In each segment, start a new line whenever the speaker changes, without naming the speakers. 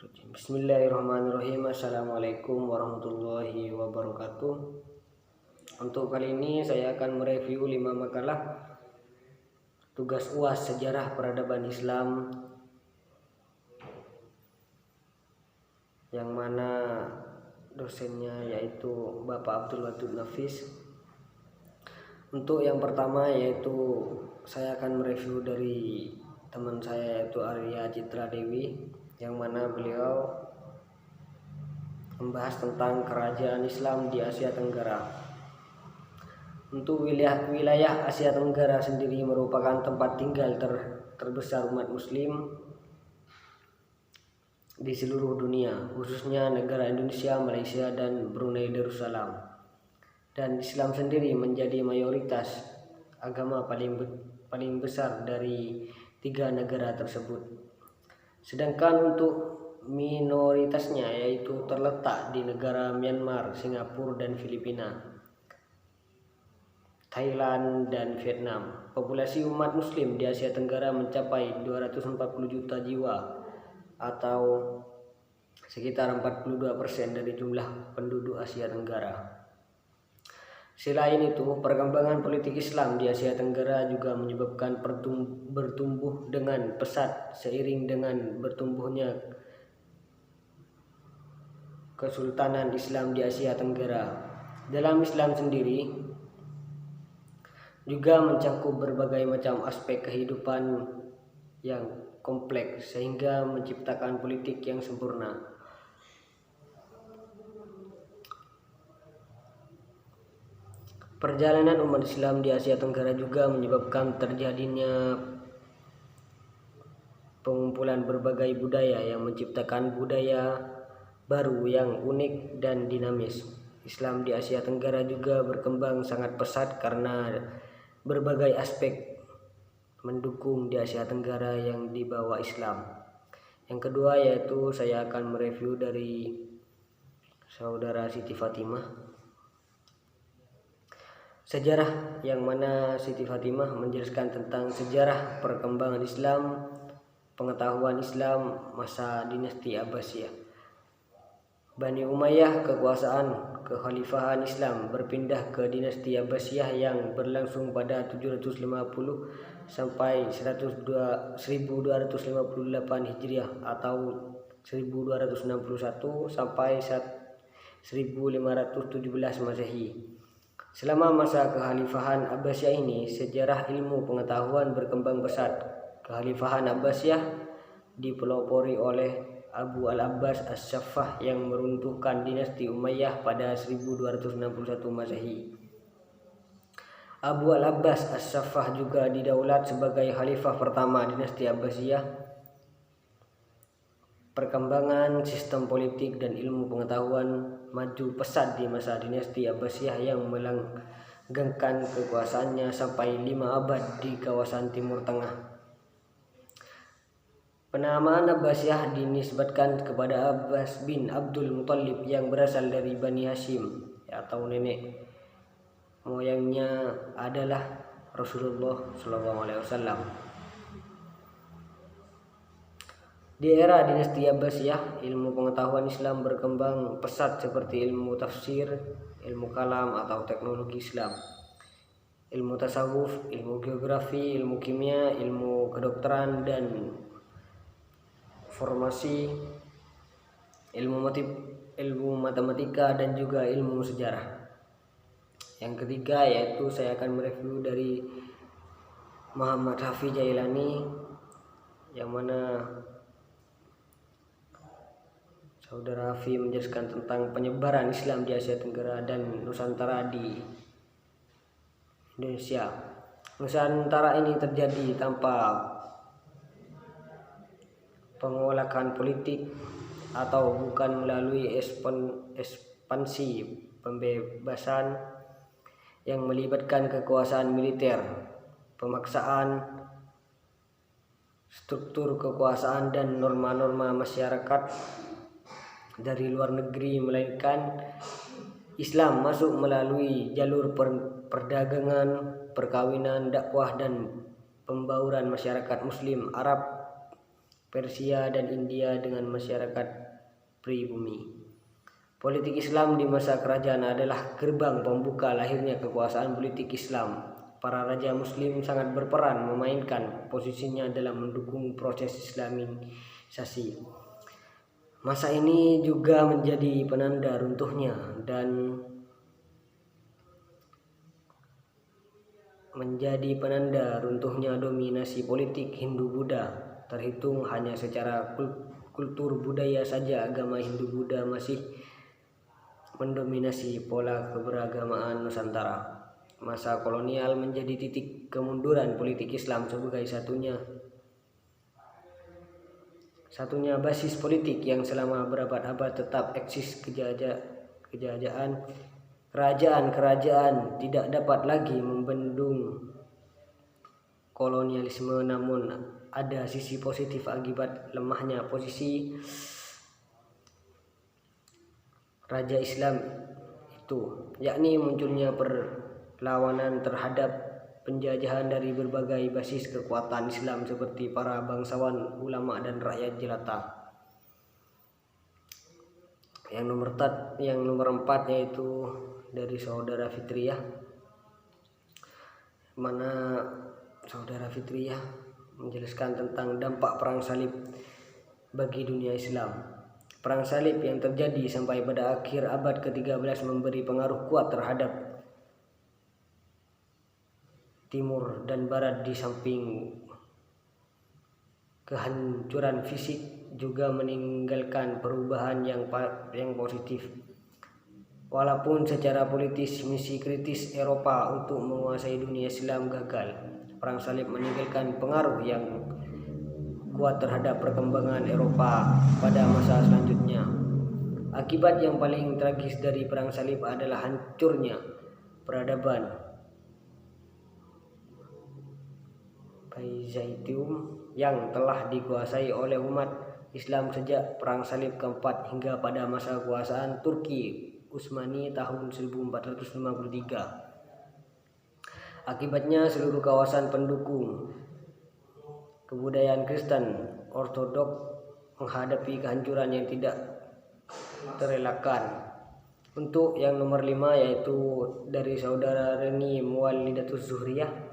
Bismillahirrahmanirrahim. Assalamualaikum warahmatullahi wabarakatuh. Untuk kali ini saya akan mereview 5 makalah tugas UAS Sejarah Peradaban Islam, yang mana dosennya yaitu Bapak Abdul Wadud Nafis. Untuk yang pertama yaitu saya akan mereview dari teman saya yaitu Arya Citra Dewi, yang mana beliau membahas tentang kerajaan Islam di Asia Tenggara. Untuk wilayah Asia Tenggara sendiri merupakan tempat tinggal terbesar umat muslim di seluruh dunia, khususnya negara Indonesia, Malaysia, dan Brunei Darussalam. Dan Islam sendiri menjadi mayoritas agama paling besar dari 3 negara tersebut. Sedangkan untuk minoritasnya yaitu terletak di negara Myanmar, Singapura dan Filipina, Thailand dan Vietnam. Populasi umat muslim di Asia Tenggara mencapai 240 juta jiwa atau sekitar 42% dari jumlah penduduk Asia Tenggara. Selain itu, perkembangan politik Islam di Asia Tenggara juga menyebabkan bertumbuh dengan pesat seiring dengan bertumbuhnya Kesultanan Islam di Asia Tenggara. Dalam Islam sendiri juga mencakup berbagai macam aspek kehidupan yang kompleks sehingga menciptakan politik yang sempurna. Perjalanan umat Islam di Asia Tenggara juga menyebabkan terjadinya pengumpulan berbagai budaya yang menciptakan budaya baru yang unik dan dinamis. Islam di Asia Tenggara juga berkembang sangat pesat karena berbagai aspek mendukung di Asia Tenggara yang dibawa Islam. Yang kedua yaitu saya akan mereview dari saudara Siti Fatimah. Sejarah, yang mana Siti Fatimah menjelaskan tentang sejarah perkembangan Islam, pengetahuan Islam masa dinasti Abbasiyah. Bani Umayyah, kekuasaan kekhalifahan Islam berpindah ke dinasti Abbasiyah yang berlangsung pada 750 sampai 1258 Hijriah atau 1261 sampai 1517 Masehi. Selama masa kekhalifahan Abbasiyah ini, sejarah ilmu pengetahuan berkembang pesat. Kekhalifahan Abbasiyah dipelopori oleh Abu al-Abbas as-Saffah yang meruntuhkan dinasti Umayyah pada 1261 Masehi. Abu al-Abbas as-Saffah juga didaulat sebagai khalifah pertama dinasti Abbasiyah. Perkembangan sistem politik dan ilmu pengetahuan maju pesat di masa dinasti Abbasiyah yang melanggengkan kekuasaannya sampai 5 abad di kawasan Timur Tengah. Penamaan Abbasiyah dinisbatkan kepada Abbas bin Abdul Muthalib yang berasal dari Bani Hashim atau nenek moyangnya adalah Rasulullah SAW. Di era dinasti Abbasiyah, ilmu pengetahuan Islam berkembang pesat seperti ilmu tafsir, ilmu kalam atau teknologi Islam, ilmu tasawuf, ilmu geografi, ilmu kimia, ilmu kedokteran dan formasi, ilmu matematika dan juga ilmu sejarah. Yang ketiga yaitu saya akan mereview dari Muhammad Hafiz Jailani, yang mana Saudara Hafiz menjelaskan tentang penyebaran Islam di Asia Tenggara dan Nusantara di Indonesia. Nusantara ini terjadi tanpa pengolahan politik atau bukan melalui ekspansi pembebasan yang melibatkan kekuasaan militer, pemaksaan, struktur kekuasaan dan norma-norma masyarakat dari luar negeri, melainkan Islam masuk melalui jalur perdagangan, perkawinan, dakwah dan pembauran masyarakat Muslim Arab Persia dan India dengan masyarakat pribumi. Politik Islam di masa kerajaan adalah gerbang pembuka lahirnya kekuasaan politik Islam. Para raja Muslim sangat berperan memainkan posisinya dalam mendukung proses Islamisasi. Masa ini juga menjadi penanda runtuhnya dominasi politik Hindu-Buddha. Terhitung hanya secara kultur budaya saja, agama Hindu-Buddha masih mendominasi pola keberagamaan Nusantara. Masa kolonial menjadi titik kemunduran politik Islam sebagai satunya basis politik yang selama berabad-abad tetap eksis. Kerajaan tidak dapat lagi membendung kolonialisme, namun ada sisi positif akibat lemahnya posisi raja Islam itu, yakni munculnya perlawanan terhadap penjajahan dari berbagai basis kekuatan Islam seperti para bangsawan, ulama, dan rakyat jelata. Yang nomor 4 yaitu dari saudara Fitriyah, mana saudara Fitriyah menjelaskan tentang dampak perang salib bagi dunia Islam. Perang salib yang terjadi sampai pada akhir abad ke-13 memberi pengaruh kuat terhadap timur dan barat. Di samping kehancuran fisik, juga meninggalkan perubahan yang positif. Walaupun secara politis misi kritis Eropa untuk menguasai dunia Islam gagal, perang salib meninggalkan pengaruh yang kuat terhadap perkembangan Eropa pada masa selanjutnya. Akibat yang paling tragis dari perang salib adalah hancurnya peradaban Byzantium yang telah dikuasai oleh umat Islam sejak perang salib keempat hingga pada masa kekuasaan Turki Utsmani tahun 1453. Akibatnya seluruh kawasan pendukung kebudayaan Kristen Ortodok menghadapi kehancuran yang tidak terelakkan. Untuk yang nomor 5 yaitu dari saudara Reni Muwalidatus Zuhriyah,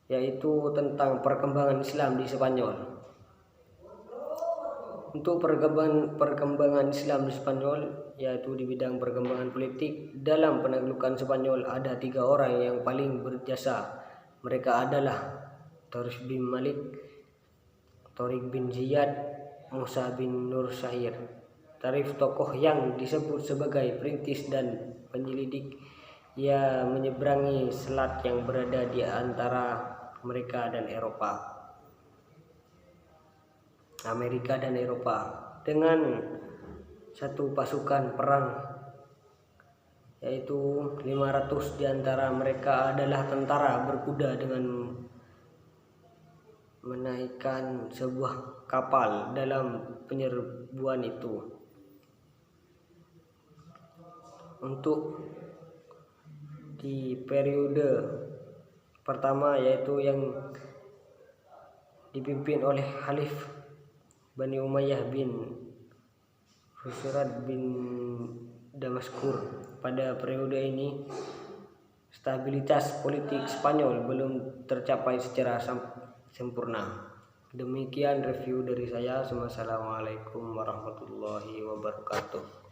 yaitu tentang perkembangan Islam di Spanyol. Untuk perkembangan Islam di Spanyol, yaitu di bidang perkembangan politik, dalam penaklukan Spanyol ada 3 orang yang paling berjasa. Mereka adalah Torik bin Malik, Torik bin Ziyad, Musa bin Nur Syahir. Tarif tokoh yang disebut sebagai perintis dan penyelidik. Ia menyeberangi selat yang berada di antara Amerika dan Eropa dengan satu pasukan perang, yaitu 500 di antara mereka adalah tentara berkuda dengan menaikkan sebuah kapal dalam penyerbuan itu. Untuk di periode pertama, yaitu yang dipimpin oleh Khalif Bani Umayyah bin Rusyad bin Damaskur. Pada periode ini stabilitas politik Spanyol belum tercapai secara sempurna. Demikian review dari saya. Wassalamualaikum warahmatullahi wabarakatuh.